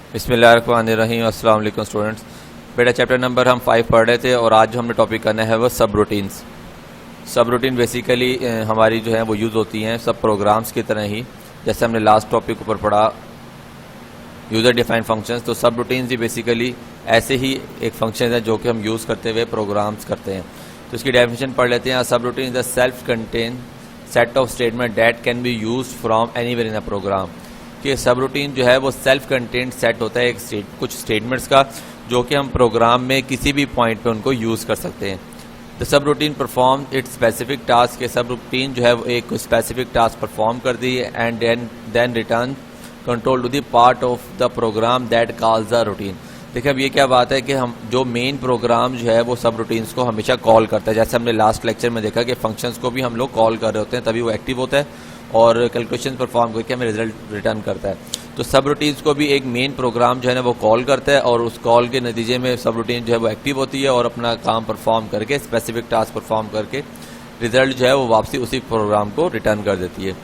बिस्मिल्लाहिर्रहमानिर्रहीम। अस्सलाम वालेकुम स्टूडेंट्स। बेटा चैप्टर नंबर हम 5 पढ़ रहे थे और आज जो हमने टॉपिक करना है वो सब रूटीन्स। सब रूटीन बेसिकली हमारी जो है वो यूज़ होती हैं सब प्रोग्राम्स की तरह ही, जैसे हमने लास्ट टॉपिक ऊपर पढ़ा यूज़र डिफाइंड फंक्शंस। तो सब रूटीन्स ही बेसिकली ऐसे ही एक फंक्शन है जो कि हम यूज़ करते हुए प्रोग्राम्स करते हैं। तो इसकी डेफिनेशन पढ़ लेते हैं। Subroutine is the self contain set of statement that can be use from anywhere in a program. कि सब रूटीन जो है वो सेल्फ कंटेंट सेट होता है कुछ स्टेटमेंट्स का, जो कि हम प्रोग्राम में किसी भी पॉइंट पे उनको यूज़ कर सकते हैं। The sub routine perform it's specific task. के सब रूटीन जो है वो एक स्पेसिफिक टास्क परफॉर्म कर दी है and then return control to the part of the program that calls the routine. देखिए अब ये क्या बात है कि हम जो मेन प्रोग्राम जो है वो सब रूटीन्स को हमेशा कॉल करता है। जैसे हमने लास्ट लेक्चर में देखा कि फंक्शंस को भी हम लोग कॉल कर रहे होते हैं तभी वो एक्टिव होता है और कैलकुलेशन परफॉर्म करके हमें रिजल्ट रिटर्न करता है। तो सब रूटीन्स को भी एक मेन प्रोग्राम जो है ना वो कॉल करता है और उस कॉल के नतीजे में सब रूटीन जो है वो एक्टिव होती है और अपना काम परफॉर्म करके स्पेसिफिक टास्क परफॉर्म करके रिजल्ट जो है वो वापसी उसी प्रोग्राम को रिटर्न कर देती है।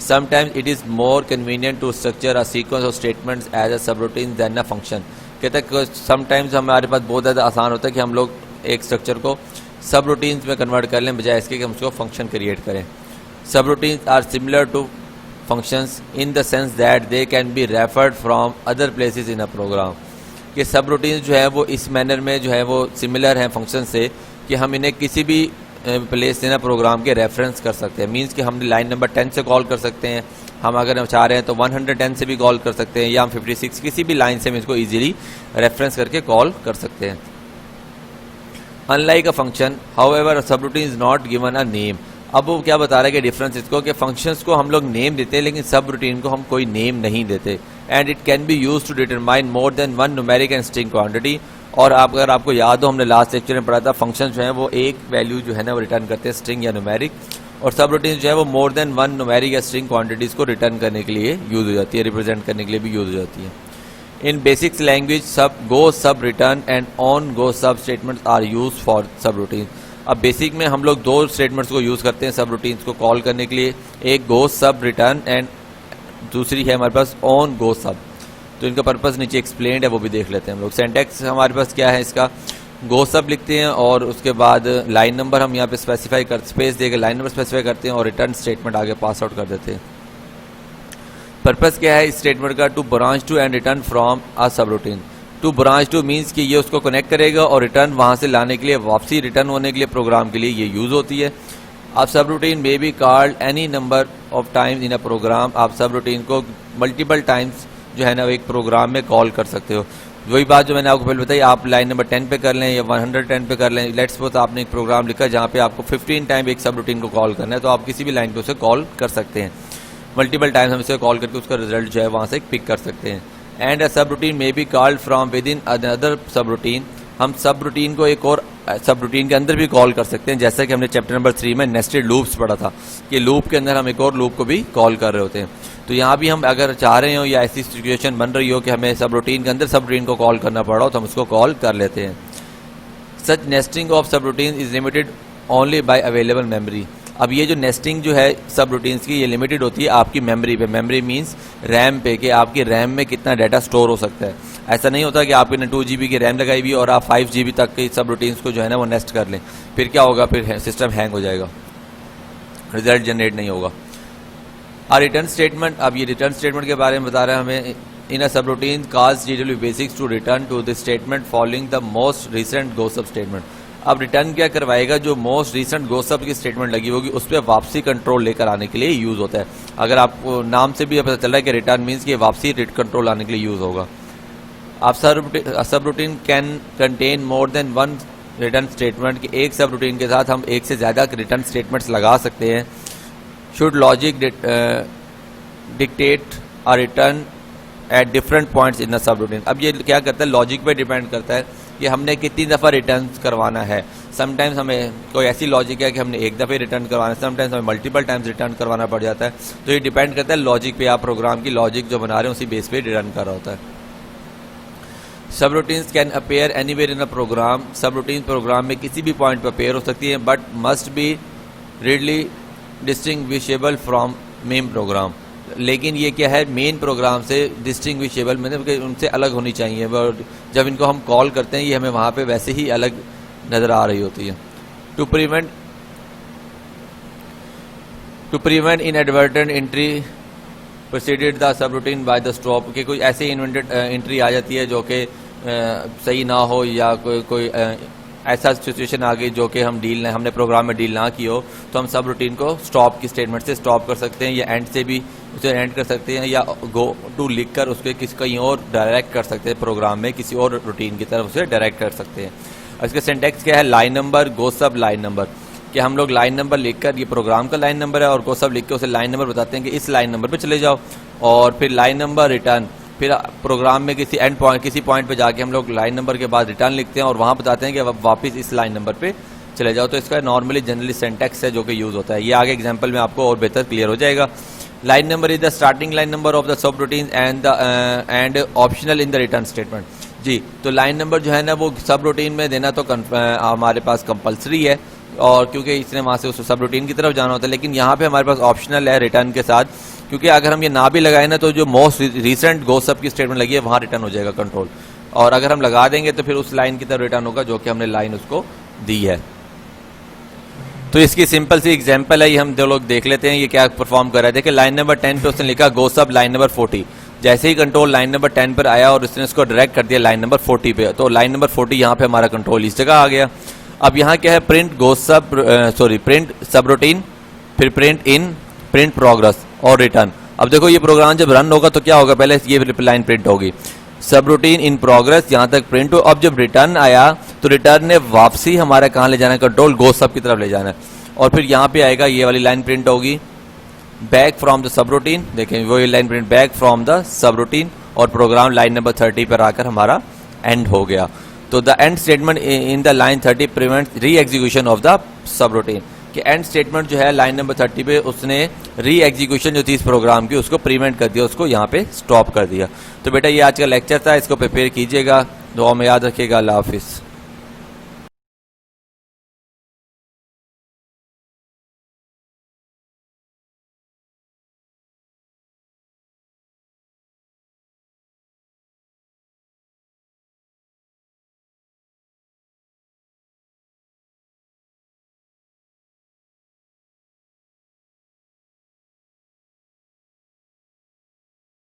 Sometimes it is more convenient to structure a sequence of statements as a subroutine then a function. कहते हैं समटाइम्स हमारे पास बहुत ज़्यादा आसान होता है कि हम लोग एक स्ट्रक्चर को सब रूटीन्स में कन्वर्ट कर लें बजाय इसके कि हम उसको फंक्शन क्रिएट करें। Subroutines are similar to functions in the sense that they can be referred from other places in a program। कि सब रूटीन्स जो है वो इस मैनर में जो है वो सिमिलर हैं फंक्शन से कि हम इन्हें किसी भी प्लेस से ना प्रोग्राम के रेफरेंस कर सकते हैं। मींस कि हम लाइन नंबर 10 से कॉल कर सकते हैं, हम अगर हम चाह रहे हैं तो 110 से भी कॉल कर सकते हैं, या हम 56 किसी भी लाइन से हम इसको ईजिली रेफरेंस करके कॉल कर सकते हैं। Unlike a function however a subroutine is not given a name. अब वो क्या बता रहा है कि डिफरेंस इसको कि फंक्शंस को हम लोग नेम देते हैं लेकिन सब रूटीन को हम कोई नेम नहीं देते। And it can be use to determine more than one numeric and string quantity. और आप अगर आपको याद हो हमने लास्ट लेक्चर में पढ़ा था फंक्शंस जो है वो एक वैल्यू जो है ना वो रिटर्न करते हैं स्ट्रिंग या न्यूमेरिक, और सब रूटीन जो है वो मोर देन वन न्यूमेरिक या स्ट्रिंग क्वांटिटीज को रिटर्न करने के लिए यूज हो जाती है, रिप्रेजेंट करने के लिए भी यूज हो जाती है। इन बेसिक्स लैंग्वेज सब रिटर्न एंड ऑन गो सब स्टेटमेंट्स आर यूज फॉर सब रूटीन। अब बेसिक में हम लोग दो स्टेटमेंट्स को यूज़ करते हैं सब रूटीन्स को कॉल करने के लिए, एक गो सब रिटर्न एंड दूसरी है हमारे पास ऑन गो सब। तो इनका पर्पस नीचे एक्सप्लेन्ड है, वो भी देख लेते हैं हम लोग। सिंटैक्स हमारे पास क्या है इसका, गो सब लिखते हैं और उसके बाद लाइन नंबर हम यहाँ पे स्पेसिफाई कर स्पेस देकर लाइन नंबर स्पेसिफाई करते हैं और रिटर्न स्टेटमेंट आगे पास आउट कर देते हैं। पर्पस क्या है इस स्टेटमेंट का, to branch to and return from a subroutine. To branch to means कि ये उसको कनेक्ट करेगा और रिटर्न वहाँ से लाने के लिए वापसी रिटर्न होने के लिए प्रोग्राम के लिए ये यूज़ होती है। आप subroutine may be called any number of times in a program. आप सब रूटीन को मल्टीपल टाइम्स जो है ना एक प्रोग्राम में कॉल कर सकते हो। वही बात जो मैंने आपको पहले बताई, आप लाइन नंबर 10 पे कर लें या 110 पे कर लें। लेट्स सपोज आपने एक प्रोग्राम लिखा जहाँ पे आपको 15 टाइम एक सब रूटीन को कॉल करना है, तो आप किसी भी लाइन पे उसे कॉल कर सकते हैं। मल्टीपल टाइम्स हम इसे कॉल करके उसका रिजल्ट जो है वहाँ से पिक कर सकते हैं। And a subroutine may be called from with in another सब रूटीन। हम सब रूटीन को एक और सब रूटीन के अंदर भी कॉल कर सकते हैं, जैसा कि हमने चैप्टर नंबर 3 में नेस्टेड लूप्स पढ़ा था कि लूप के अंदर हम एक और लूप को भी कॉल कर रहे होते हैं। तो यहाँ भी हम अगर चाह रहे हो या ऐसी सिचुएशन बन रही हो कि हमें सब रूटीन के अंदर सब रूटीन को कॉल करना पड़ा हो तो हम उसको कॉल कर लेते हैं। सच नेस्टिंग ऑफ सब routine is limited only by available memory. अब ये जो नेस्टिंग जो है सब रूटीन्स की ये लिमिटेड होती है आपकी मेमोरी पे। मेमोरी मींस रैम पे, कि आपकी रैम में कितना डाटा स्टोर हो सकता है। ऐसा नहीं होता कि आपने 2 GB की रैम लगाई हुई और आप 5 GB तक के सब रूटीन्स को जो है ना वो नेस्ट कर लें, फिर क्या होगा, फिर सिस्टम हैंग हो जाएगा, रिजल्ट जनरेट नहीं होगा। और रिटर्न स्टेटमेंट, अब ये रिटर्न स्टेटमेंट के बारे में बता रहे हैं हमें। In a subroutine calls detail basics to return to the statement following the most recent gosub statement. अब रिटर्न क्या करवाएगा, जो मोस्ट रिसेंट गो सब की स्टेटमेंट लगी होगी उस पर वापसी कंट्रोल लेकर आने के लिए यूज़ होता है। अगर आपको नाम से भी पता चल रहा है कि रिटर्न मीन्स कि वापसी कंट्रोल लाने के लिए यूज़ होगा। आप सब routine can contain more than one return statement, कि एक सब रूटीन के साथ हम एक से ज़्यादा रिटर्न स्टेटमेंट्स लगा सकते हैं। Should logic dictate a return at different points in the subroutine. अब ये क्या करता है, लॉजिक पे डिपेंड करता है कि हमने कितनी दफ़ा रिटर्न करवाना है। समटाइम्स हमें कोई ऐसी लॉजिक है कि हमने एक दफ़े रिटर्न करवाना है, समटाइम्स हमें मल्टीपल टाइम्स रिटर्न करवाना पड़ जाता है। तो ये डिपेंड करता है लॉजिक पे, आप प्रोग्राम की लॉजिक जो बना रहे हैं उसी बेस पे रिटर्न कर रहा होता है। Subroutines can appear anywhere in a program. Subroutine program में किसी भी पॉइंट पर अपेयर हो सकती है, but must be readily distinguishable from main program. लेकिन ये क्या है, मेन प्रोग्राम से डिस्टिंग्विशेबल, मतलब कि उनसे अलग होनी चाहिए। और जब इनको हम कॉल करते हैं ये हमें वहाँ पे वैसे ही अलग नज़र आ रही होती है। To prevent inadvertent entry proceeded the subroutine by the stop, कि कोई ऐसी इन्वेंटेड एंट्री आ जाती है जो कि सही ना हो, या कोई ऐसा सिचुएशन आ गई जो कि हमने प्रोग्राम में डील ना की हो, तो हम सब रूटीन को स्टॉप की स्टेटमेंट से स्टॉप कर सकते हैं, या एंड से भी उसे एंड कर सकते हैं, या गो टू लिख कर उसके कहीं और डायरेक्ट कर सकते हैं, प्रोग्राम में किसी और रूटीन की तरफ उसे डायरेक्ट कर सकते हैं। इसका सिंटैक्स क्या है, लाइन नंबर गो सब लाइन नंबर, कि हम लोग लाइन नंबर लिखकर, ये प्रोग्राम का लाइन नंबर है, और गो सब लिख के उसे लाइन नंबर बताते हैं कि इस लाइन नंबर पे चले जाओ, और फिर लाइन नंबर रिटर्न, फिर प्रोग्राम में किसी एंड पॉइंट, किसी पॉइंट पे जाके हम लोग लाइन नंबर के बाद रिटर्न लिखते हैं और वहाँ बताते हैं कि अब वापस इस लाइन नंबर पे चले जाओ। तो इसका नॉर्मली जनरली सिंटैक्स है जो कि यूज़ होता है। ये आगे एग्जांपल में आपको और बेहतर क्लियर हो जाएगा। Line number is the starting line number of the subroutine and optional in the return statement. जी, तो लाइन नंबर जो है ना वो सब रूटीन में देना तो हमारे पास कंपलसरी है, और क्योंकि इसने वहाँ से उस सब रूटीन की तरफ जाना होता है, लेकिन यहाँ पे हमारे पास ऑप्शनल है रिटर्न के साथ, क्योंकि अगर हम ये ना भी लगाए ना तो जो मोस्ट रिसेंट गो सब की स्टेटमेंट लगी है वहाँ रिटर्न हो जाएगा कंट्रोल, और अगर हम लगा देंगे तो फिर उस लाइन की तरफ रिटर्न होगा जो कि हमने लाइन उसको दी है। तो इसकी सिंपल सी एग्जांपल है, ये हम दो लोग देख लेते हैं ये क्या परफॉर्म कर रहा है। देखिए लाइन नंबर 10 पे उसने लिखा गो सब लाइन नंबर 40, जैसे ही कंट्रोल लाइन नंबर 10 पर आया और उसने उसको डायरेक्ट कर दिया लाइन नंबर 40 पे, तो लाइन नंबर 40 यहाँ पे हमारा कंट्रोल इस जगह आ गया। अब यहाँ क्या है, प्रिंट सब रूटीन, फिर प्रिंट इन, प्रिंट प्रोग्रेस और रिटर्न। अब देखो ये प्रोग्राम जब रन होगा तो क्या होगा, पहले ये लाइन प्रिंट होगी, सब रूटीन इन प्रोग्रेस, यहाँ तक प्रिंट हो। अब जब रिटर्न आया तो रिटर्न ने वापसी हमारा कहाँ ले जाना है, कंट्रोल गो सब की तरफ ले जाना है, और फिर यहाँ पे आएगा ये वाली लाइन प्रिंट होगी, back from the subroutine. देखें वो line print back from the subroutine, और प्रोग्राम लाइन नंबर 30 पर आकर हमारा एंड हो गया। तो the end statement in the line 30 prevent re execution of the subroutine, कि एंड स्टेटमेंट जो है लाइन नंबर 30 पे उसने री एग्जीक्यूशन जो थी इस प्रोग्राम की उसको प्रिवेंट कर दिया, उसको यहाँ पे स्टॉप कर दिया। तो बेटा ये आज का लेक्चर था, इसको प्रिपेयर कीजिएगा, दुआ में याद रखिएगा। अल्लाह हाफिज़।